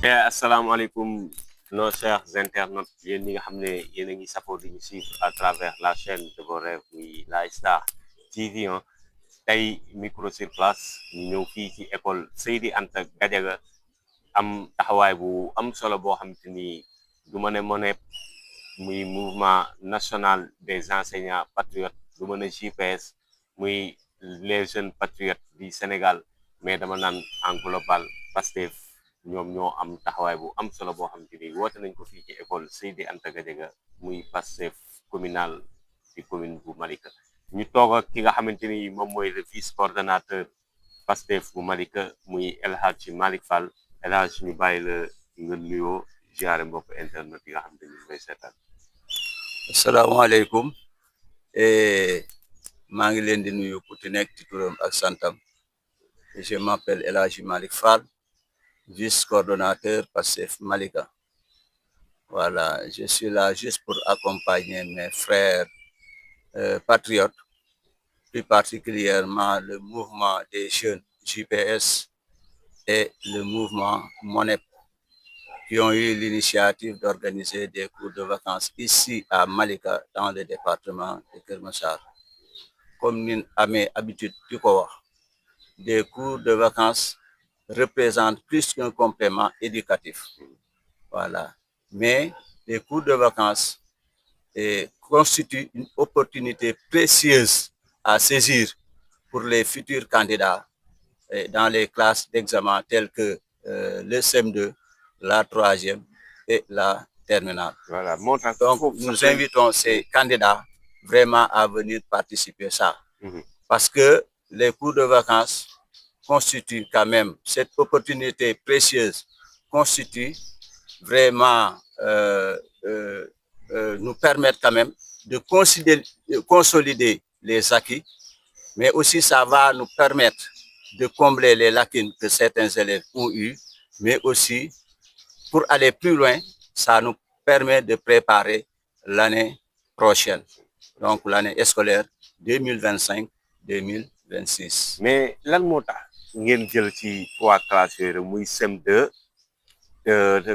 Assalamualaikum nos chers internautes yéen ñi nga xam ne yéen a ngi safoo di ñu suivre à travers la chaîne de vos rêves muy La Star TV tey micro sur place ñu ñëw fii ci école Seydi Anta Gadiaga am taxawaay bu am solo boo xam te ni du ma ne muy mouvement national des enseignants patriotes du ma ne JPS muy les jeunes patriotes du Sénégal mais dama naan en global Pastef ñoom ñoo am taxawaay bu am solo boo xam te ni woote nañ ko fii ci école Seydi Anta Gadiaga muy Pastef communal ci commune bu Malika ñu toog ak ki nga xamante ni moom mooy le vice coordonnateur Pastef bu Malika muy El Hadji Malick Fall El Hadji ñu bàyyi la nga nuyoo ziare mbokk internet yi nga xam ne ñu ngi koy seetaan. asalaamaaleykum maa ngi leen di nuyu ku ci nekk ci turam ak santam. Je m'appelle El Hadji Malick Fall, vice-coordonnateur Pastef Malika. Voilà, je suis là juste pour accompagner mes frères patriotes, plus particulièrement le mouvement des jeunes JPS et le mouvement MONEP, qui ont eu l'initiative d'organiser des cours de vacances ici à Malika, dans le département de Keur Massar. Comme nous avons habitude de voir, des cours de vacances représentent plus qu'un complément éducatif. Voilà. Mais les cours de vacances constituent une opportunité précieuse à saisir pour les futurs candidats dans les classes d'examen telles que le CM2, la 3e et la terminale. Voilà. Donc, nous invitons ces candidats vraiment à venir participer à ça. Parce que les cours de vacances constituent quand même, cette opportunité précieuse constitue vraiment, nous permettre quand même de consolider les acquis, mais aussi ça va nous permettre de combler les lacunes que certains élèves ont eues, mais aussi pour aller plus loin, ça nous permet de préparer l'année prochaine, donc l'année scolaire 2025-2026. Mais lan moo tax ngeen jël ci 3 classes yooyu muy CM2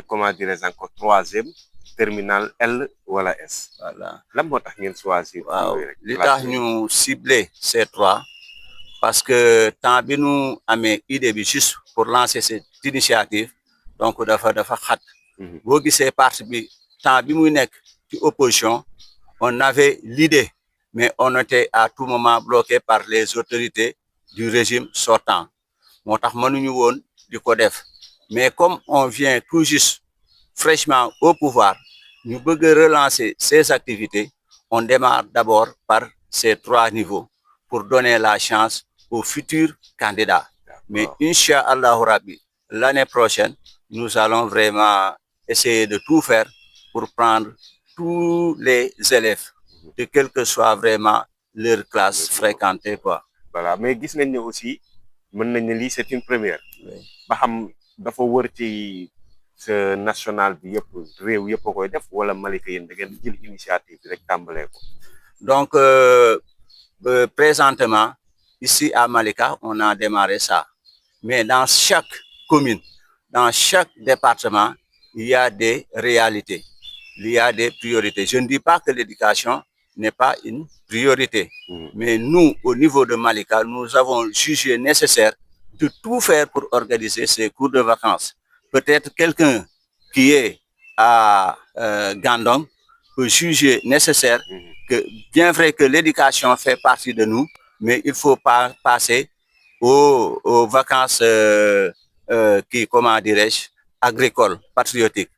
comment dirais-je encore 3e terminale L wala S. Voilà. Lan moo tax ngeen choisir. waaw li tax ñu ciblé ces 3 parce que temps bi ñu amee idée bi juste pour lancer cette initiative donc dafa xat. boo gisee parti bi temps bi muy nekk ci opposition on avait l'idée, mais on était à tout moment bloqué par les autorités du régime sortant. moo tax mënuñu woon di ko def mais comme on vient tout juste fraîchement au pouvoir ñu bëgg relancer ces activités, on démarre d'abord par ces 3 niveaux pour donner la chance aux futurs candidats. Mais Inch'Allah Rabbi, l'année prochaine, nous allons vraiment essayer de tout faire pour prendre tous les élèves, de quelle que soit vraiment leur classe fréquentée, quoi. Voilà, mais gis nañ ne aussi mën nañ ne lii c'est une première. Oui. ba xam dafa wër ci ce national bi yëpp réew yëpp a koy def wala Malika yéen da ngeen jël initiative bi rek tàmbalee ko. Donc, présentement, ici à Malika, on a démarré ça. Mais dans chaque commune, dans chaque département, il y a des réalités, il y a des priorités. Je ne dis pas que l'éducation n'est pas une priorité, mais nous, au niveau de Malika, nous avons jugé nécessaire de tout faire pour organiser ces cours de vacances. Peut-être quelqu'un qui est à Gandon peut juger nécessaire que, bien vrai que l'éducation fait partie de nous, mais il faut pas passer aux vacances comment dirais-je, agricoles, patriotiques.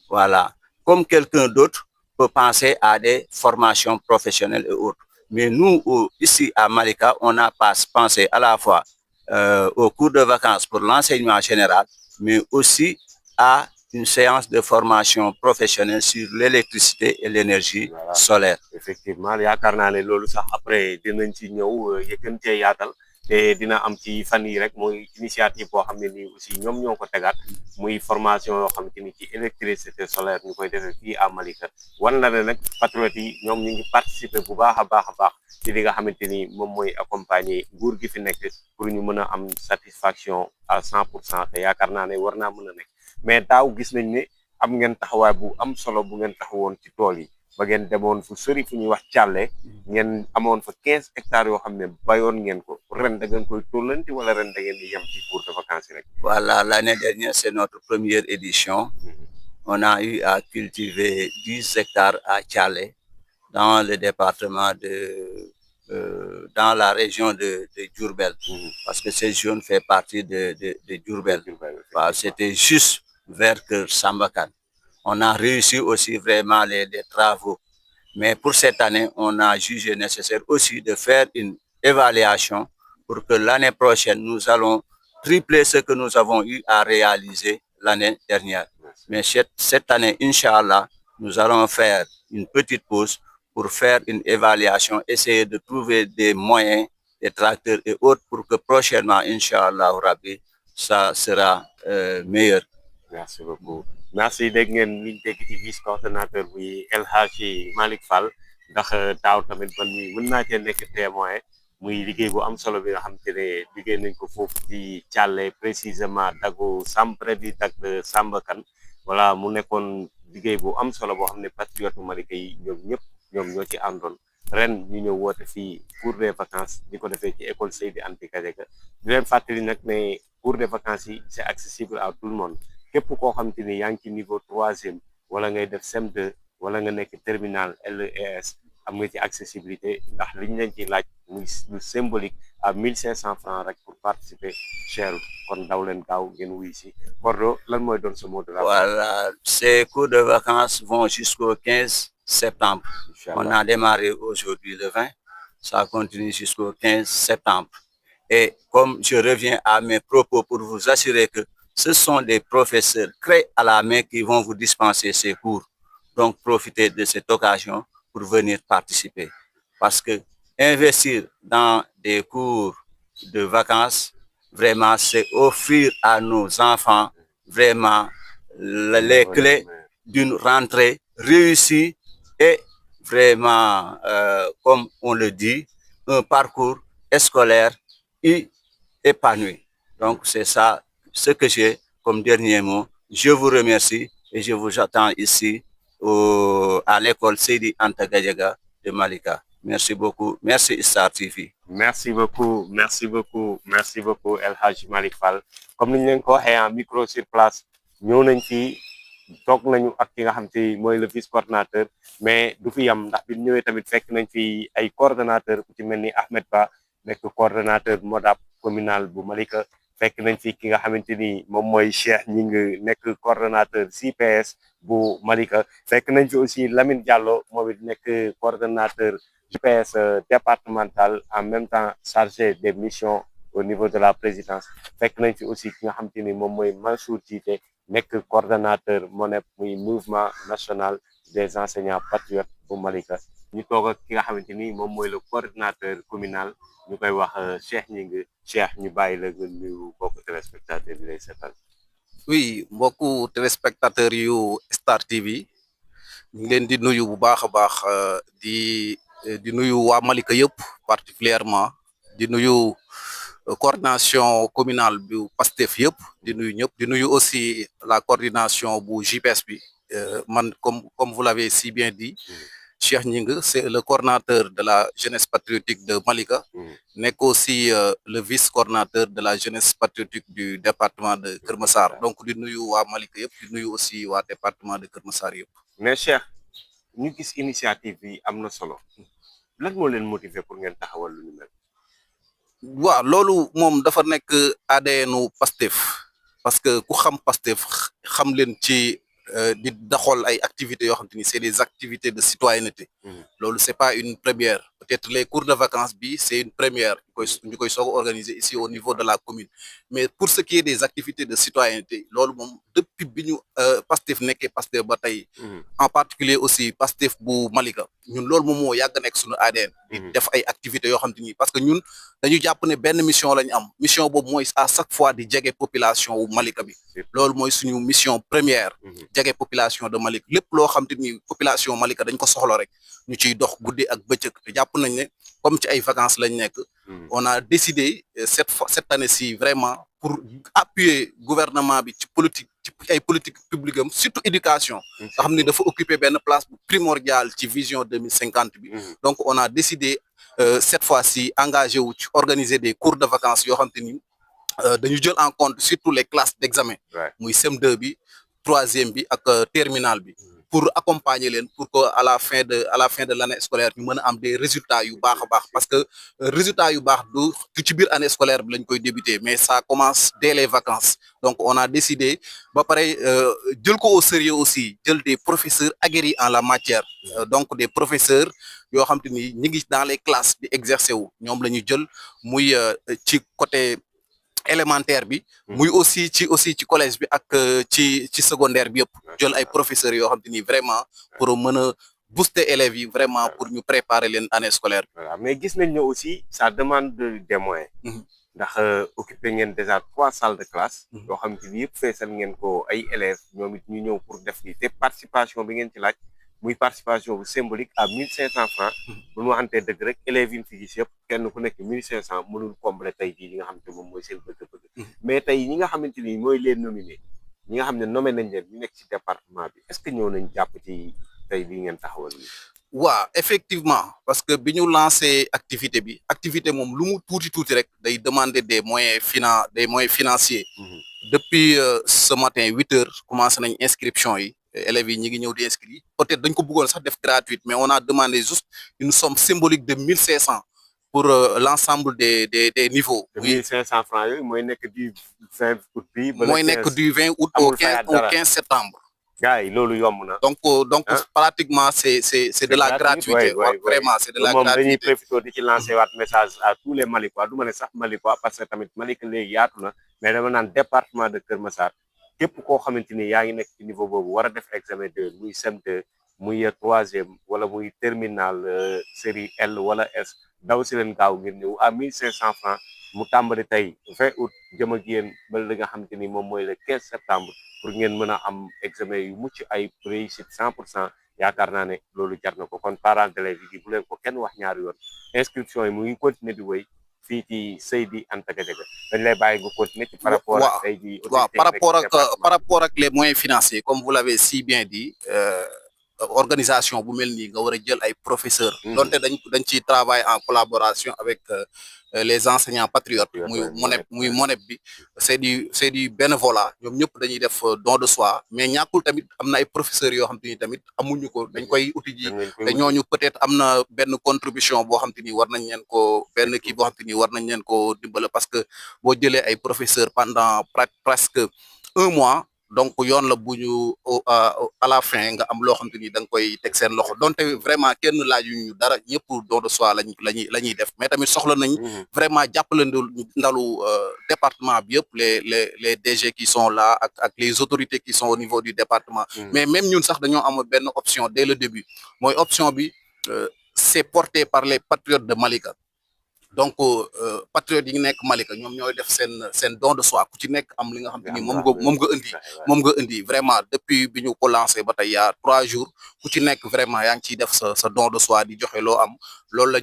Voilà. Comme quelqu'un d'autre peut penser à des formations professionnelles et autres. Mais nous, ici à Malika, on n'a pas pensé à la fois aux cours de vacances pour l'enseignement général, mais aussi à une séance de formation professionnelle sur l'électricité et l'énergie solaire. Effectivement, yaakaar naa ne loolu sax après dinañ ci ñëw yëkkan cee yaatal te dina am ci fan yi rek mooy initiative boo xam ne nii aussi ñoom ñoo ko tegaat muy formation yoo xam te ni ci électricité solaire ñu koy defee fii à Malika wan na ne nag patriotes yi ñoom ñu ngi participer bu baax a baax ci li nga xamante ni moom mooy accompagner nguur gi fi nekk pour ñu mën a am satisfaction à 100% te yaakaar naa ne war naa mën a nekk mais daaw gis nañ ne am ngeen taxawaay bu am solo bu ngeen taxawoon ci tool yi ba ngeen demoon fu sori fu ñuy wax Thialé ngeen amoon fa 15 hectares yoo xam ne bayoon ngeen ko ren da ngeen koy tollanti wala ren da ngeen di yem ci cours de vacances rek. Voilà, l'année dernière, c'est notre première édition. On a eu à cultiver 10 hectares à Thialé, dans le département dans la région de Diourbel, parce que cette zone fait partie de Diourbel. Voilà, c'était juste vers Keur Sambakan. On a réussi aussi vraiment les travaux. Mais pour cette année, on a jugé nécessaire aussi de faire une évaluation pour que l'année prochaine, nous allons tripler ce que nous avons eu à réaliser l'année dernière. Mais cette année, Inch'Allah, nous allons faire une petite pause pour faire une évaluation, essayer de trouver des moyens, des tracteurs et autres pour que prochainement, Inch'Allah, Rabbi, ça sera meilleur. Merci beaucoup. Merci dégg ngeen liñ dégg ci vice coordonnateur bi El Hadji Malick Fall ndax taaw tamit man mi mën naa cee nekk témoin muy liggéey bu am solo bi nga xam te ne liggéey nañ ko foofu ci Thialé précisément dagu près du dag de Sambakan voilà mu nekkoon liggéey bu am solo boo xam ne patriote Malika yi ñoom ñoo ci àndoon ren ñu ñëw woote fii cours des vacances di ko defee ci école Seydi Anti Gadiaga di leen fàttali nag ne cours des vacances yi c'est accessible à tout le monde képp koo xam te ni yaa ngi ci niveau 3e wala ngay def CM2 wala nga nekk terminal LES am nga ci accessibilité ndax liñ leen ci laaj muy lu symbolique à 1500 francs rek pour participer cher kon daw leen gaaw ngeen wuy si Kordo lan mooy doon ce mot de la fin. Voilà, ces cours de vacances vont jusqu'au 15 septembre. On a démarré aujourd'hui le 20, ça continue jusqu'au 15 septembre. Et comme je reviens à mes propos pour vous assurer que ce sont des professeurs clés à la main qui vont vous dispenser ces cours. Donc, profitez de cette occasion pour venir participer. Parce que investir dans des cours de vacances, vraiment, c'est offrir à nos enfants vraiment les clés d'une rentrée réussie et vraiment, comme on le dit, un parcours scolaire épanoui. Donc, c'est ça ce que j'ai comme dernier mot. Je vous remercie et je vous attends ici à l'école Seydi Anta Gadiaga de Malika. Merci beaucoup. Merci Star TV. Merci beaucoup El Hadji Malick Fall comme ni ñu leen ko waxee en micro sur place ñëw nañ fii toog nañu ak ki nga xam te mooy le vice coordonnateur mais du fi yam ndax bi ñëwee tamit fekk nañ fi ay coordonnateur ku ci mel ni Ahmed Ba nekk coordonnateur MODAP communal bu Malika fekk nañ fi ki nga xamante ni moom mooy Cheikh Gningue nekk coordonnateur CPS bu Malika fekk nañ fi aussi Lamine Diallo moom it nekk coordonnateur GPS départemental en même temps chargé des missions au niveau de la présidence fekk nañ fi aussi ki nga xamante ni moom mooy Mansour Djité nekk coordonnateur MONEP muy mouvement national des enseignants patriotes bu Malika ñu toog ak ki nga xamante ni moom mooy le coordinateur communal ñu koy wax Cheikh Gningue Cheikh ñu bàyyi la nga nuyu mbokku téléspectateur bi lay seetal. Oui mbokku téléspectateur yu Star TV ñu ngi leen di nuyu bu baax a baax di nuyu waa Malika yëpp particulièrement di nuyu coordination communale bu Pastef yëpp di nuyu ñëpp di nuyu aussi la coordination bu JPS bi man comme vous l'avez si bien dit Cheikh Gningue c'est le coordinateur de la jeunesse patriotique de Malika nekk aussi le vice-coordinateur de la jeunesse patriotique du département de Keur Massar donc di nuyu waa Malika yëpp di nuyu aussi waa département de Keur Massar yëpp. Mais Cheikh ñu gis initiative bi am na solo lan moo leen motiver pour ngeen taxawal lu ñu mel. waaw loolu moom dafa nekk ADN-u Pastef parce que ku xam Pastef xam leen ci di daxol ay activités yoo xam te ni c'est des activités de citoyenneté loolu c'est pas une première peut-être les cours de vacances bi c'est une première ñu koy soog a organiser ici au niveau de la commune mais pour ce qui est des activités de citoyenneté loolu moom depuis bi ñu Pastef nekkee Pastef ba tey en particulier aussi Pastef bu Malika ñun loolu moom moo yàgg nekk suñu ADN di def ay activités yoo xam te ni parce que ñun dañu jàpp ne benn mission lañu am mission boobu mooy à chaque fois di jege population wu Malika bi loolu mooy suñu mission première jege population de Malika lépp loo xam te ni population Malika dañ ko soxla rek ñu ciy dox guddi ak bëccëg te jàpp nañ ne comme ci ay vacances lañ nekk on a décidé cette année-ci vraiment pour appuyer gouvernement bi ci ci ay politique publique am surtout éducation nga xam ne dafa occuper benn place primordiale ci vision 2050 bi donc on a décidé cette fois-ci engagé wu ci organiser des cours de vacances yoo xam te ni dañu jël en compte surtout les classes d'examen muy CM2 bi 3e bi ak terminale bi pour accompagner leen pour que à la fin de l'année scolaire ñu mën a am des résultats yu baax a baax parce que résultats yu baax du ci biir année scolaire bi lañ koy débuter mais ça commence dès les vacances donc on a décidé ba pare jël ko au sérieux aussi jël des professeurs aguerris en la matière donc des professeurs yoo xam te ni ñi ngi dans les classes di exercer wu ñoom la ñu jël muy ci côté élémentaire bi muy aussi ci collège bi ak ci secondaire bi yëpp jël ay professeurs yoo xam te ni vraiment pour mën a booster élèves yi vraiment pour ñu préparer leen année scolaire bi. Voilà mais gis nañ ne aussi ça demande des moyens. ndax occupé ngeen déjà 3 salles de classe. yoo xam te ni yëpp feesal ngeen ko ay élèves ñoom it ñu ñëw pour def lii te participation bi ngeen ci laaj muy participation bu symbolique à 1500 francs bu ñu waxantee dëgg rek élèves yi ñu fi gis yëpp kenn ku nekk 1500 mënul combler tey jii li nga xam te moom mooy seen bëgg-bëgg. mais tey ñi nga xamante ni mooy les nominés ñi nga xam ne nommé nañ leen ñu nekk ci département bi est-ce que ñëw nañ jàpp ci tey lii ngeen taxawal nii. waaw effectivement parce que bi ñu lancé activité moom lu mu tuuti rek day demander des moyens financiers. depuis ce matin 8 heures commencé nañ inscription yi élèves yi ñi ngi ñëw di inscrire peut-être dañ ko bëggoon sax def gratuite mais on a demandé juste une somme symbolique de 1500 pour l'ensemble des niveaux. 1500 francs yooyu mooy nekk du 20 août bi. mooy nekk du 20 août au 15 septembre. gars yi loolu yomb na. donc pratiquement c'est de la gratuité. Vraiment c'est de la gratuité. dañuy profiter di ci lancer waat message à tous les Malikois du ma ne sax Malikois parce que tamit Malika léegi yaatu na mais dama naan département de Kër Massar képp koo xamante ni yaa ngi nekk ci niveau boobu war a def examen 2 muy CM2 muy 3e wala muy terminal série L wala S daw si leen gaaw ngir ñëw à 1500 francs mu tàmbali tey 20 août jëm ak yéen ba li nga xamante ni moom mooy le 15 septembre pour ngeen mën a am examen yu mucc ay réussite 100% yaakaar naa ne loolu jar na ko kon parents d'élèves yi bu leen ko kenn wax ñaari yoon inscription yi mu ngi continuer di wéy fii ci Seydi Anta Gadiaga dañ lay bàyyi nga continuer ci par rapport ak tey jii par rapport ak les moyens financiers comme vous l'avez si bien dit organisation bu mel nii nga war a jël ay professeurs donte dañ ci travail en collaboration avec les enseignants patriotes muy MONEP bi c'est du bénévolat ñoom ñëpp dañuy def don de soi mais ñàkkul tamit am na ay professeurs yoo xam te ni tamit amuñu ko dañ koy uti ji te ñooñu peut-être am na benn contribution boo xam te ni war nañ leen ko benn kii boo xam te ni war nañ leen ko dimbale parce que boo jëlee ay professeurs pendant presque 1 mois donc yoon la bu ñu à la fin nga am loo xam te ni da nga koy teg seen loxo donte vraiment kenn laajuñu dara ñëpp don de soi la ñuy def mais tamit soxla nañ vraiment jàppale ndalu département bi yëpp les DG qui sont là ak les autorités qui sont au niveau du département mais même ñun sax dañoo am benn option dès le début mooy option bi c'est porté par les patriotes de Malika donc patriotes yi nekk Malika ñoom ñooy def seen don de soi ku ci nekk am li nga xam te ni moom nga indi vraiment depuis bi ñu ko lancé ba tey yaa 3 jours ku ci nekk vraiment yaa ngi ciy def sa don de soi di joxe loo am loolu la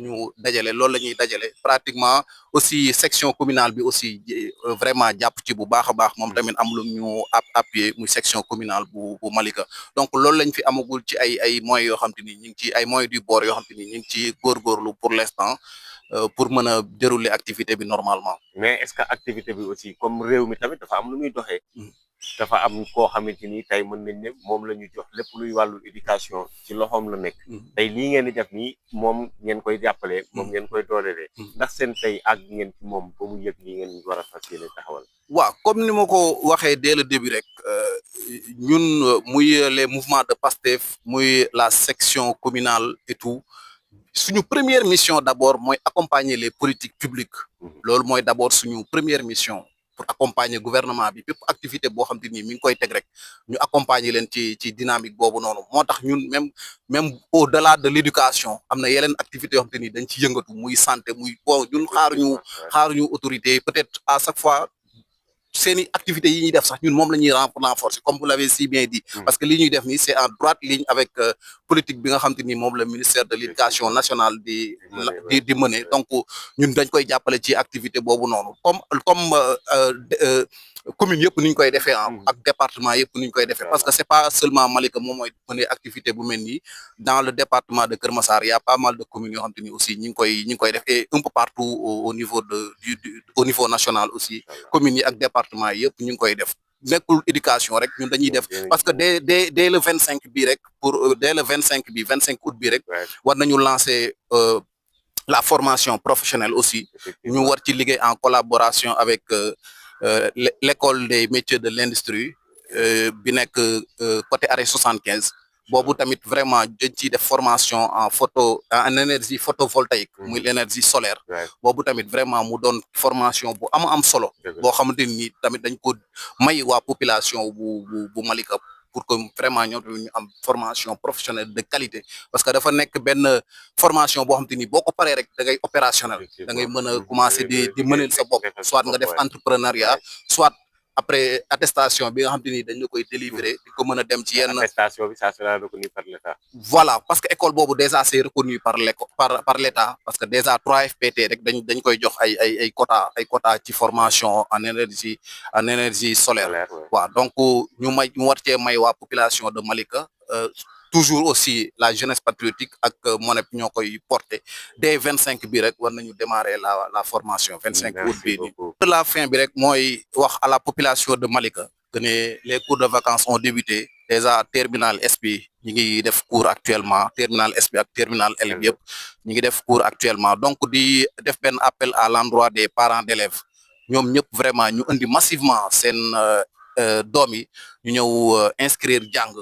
ñuy dajale pratiquement aussi section communale bi aussi vraiment jàpp ci bu baax a baax moom tamit am lu ñu appuyer muy section communale bu Malika donc loolu lañ fi amagul ci ay moyens yoo xam te ni ñu ngi ci ay moyens du bord yoo xam te ni ñu ngi ci góorgóorlu pour l'instant pour mën a dérouler activité bi normalement. mais est-ce que activité bi aussi comme réew mi tamit dafa am lu muy doxee. dafa am koo xamante ni tey mën nañ ne moom la ñu jox lépp luy wàllu éducation ci loxoom la nekk. tey lii ngeen di def nii moom ngeen koy jàppale. moom ngeen koy doolelee. ndax seen tey àgg ngeen ci moom ba mu yëg lii ngeen war a fas yéene taxawal. waaw comme ni ma ko waxee dès le début rek ñun muy les mouvements de PASTEF muy la section communale et tout. suñu première mission d'abord mooy accompagner les politiques publiques loolu mooy d'abord suñu première mission pour accompagner gouvernement bi bépp activité boo xam te ni mi ngi koy teg rek ñu accompagner leen ci dynamique boobu noonu moo tax ñun même au-delà de l'éducation am na yeneen activités yoo xam te ni dañ ci yëngatu muy santé muy bon ñun xaaruñu autorité peut-être à chaque fois seeni activités yi ñuy def sax ñun moom la ñuy renforcer comme vous l'avez si bien dit parce que li ñuy def nii c'est en droite ligne avec politique bi nga xam te ni moom le ministère de l'éducation nationale di mener donc ñun dañ koy jàppale ci activité boobu noonu comme commune yëpp ni ñu koy defee ak département yëpp ni ñu koy defee parce que c'est pas seulement Malika moom mooy mener activité bu mel nii dans le département de Keur Massar y a pas mal de communes yoo xam te ni aussi ñi ngi koy def et un peu partout au niveau au niveau national aussi communes yi ak département yi yëpp ñu ngi koy def nekkul éducation rek ñun dañuy def parce que dès le 25 bi rek dès le 25 août bi rek war nañu lancer la formation professionnelle aussi ñu war ci liggéey en collaboration avec l'école des métiers de l'industrie bi nekk côté arrêt 75 boobu tamit vraiment dañ ciy def formation en énergie photovoltaïque muy l'énergie solaire boobu tamit vraiment mu doon formation bu am solo boo xamante ni tamit dañ ko may waa population bu Malika pour que vraiment ñoom ñu am formation professionnelle de qualité parce que dafa nekk benn formation boo xamante ni boo ko paree rek da ngay opérationnel da ngay mën a commencer di mënal sa bopp soit nga def entrepreneuriat soit après attestation bi nga xam te ni dañ la koy délivrer di ko mën a dem ci yenn attestation bi ça sera reconnu par l'État. Voilà parce que école boobu déjà c'est reconnu par l'État parce que déjà 3FPT rek dañ koy jox ay quota ci formation en énergie solaire waaw donc ñu war cee may waa population de Malika toujours aussi la jeunesse patriotique ak MONEP ñoo koy porter dès 25 bi rek war nañu démarrer la formation 25 août bi de la fin bi rek mooy wax à la population de Malika que ne les cours de vacances ont débuté déjà terminal SP ñi ngi def cours actuellement terminal SP ak terminal L yëpp ñi ngi def cours actuellement donc di def benn appel à l'endroit des parents d'élèves ñoom ñëpp vraiment ñu indi massivement seen doom yi ñu ñëw inscrire jàng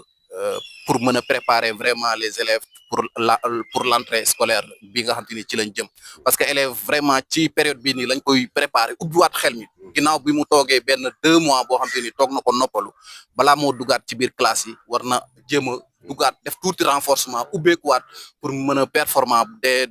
pour mën a préparer vraiment les élèves pour l'entrée scolaire bi nga xam te ni ci lañ jëm parce que élèves vraiment ci période bii nii lañ koy préparer ubbiwaat xel mi ginnaaw bi mu toogee benn 2 mois boo xam te ni toog na ko noppalu balaa moo dugaat ci biir classe yi war na jéem a dugaat def tuuti renforcement ubbeekuwaat pour mën a performant dès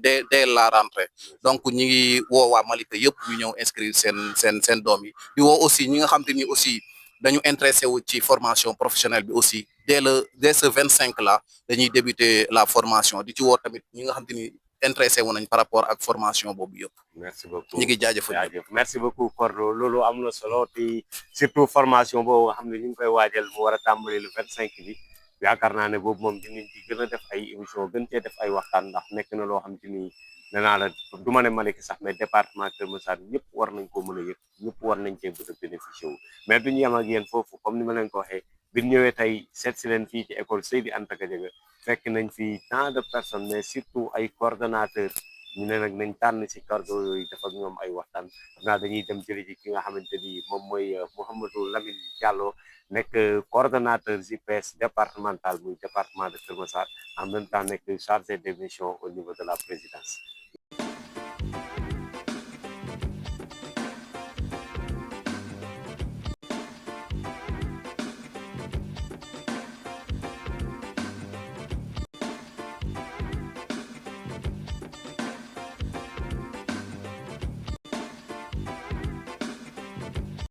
la rentrée donc ñi ngi woo waa Malika yëpp ñu ñëw inscrire seen doom yi di woo aussi ñi nga xam te ni aussi dañu intéressé wu ci formation professionnelle bi aussi dès ce 25 là dañuy débuter la formation di ci woo tamit ñi nga xam te ni intéressé wu nañ par rapport ak formation boobu yëpp. Merci beaucoup ñu ngi jaajëfal merci beaucoup Kordo loolu am na solo te surtout formation boobu nga xam ne ñu ngi koy waajal mu war a tàmbali le 25 bi yaakaar naa ne boobu moom dinañ ci gën a def ay émission gën cee def ay waxtaan ndax nekk na loo xam te ni nee naa la du ma ne Malika sax mais département Keur Massar ñëpp war nañ ko mën a yëg ñëpp war nañ cee bëgg a bénéficier wu mais duñu yem ak yéen foofu comme ni ma leen ko waxee bi ñu ñëwee tey seet si leen fii ci école Seydi Anta Gadiaga fekk nañ fi tant de personnes mais surtout ay coordonnateurs ñu ne nag nañ tànn si cargo yooyu def ak ñoom ay waxtaan naa dañuy dem jëli ji ki nga xamante ni moom mooy Mouhamadou Lamine Diallo nekk coordonnateur JPS départemental muy département de Keur Massar en même temps nekk chargé de mission au niveau de la présidence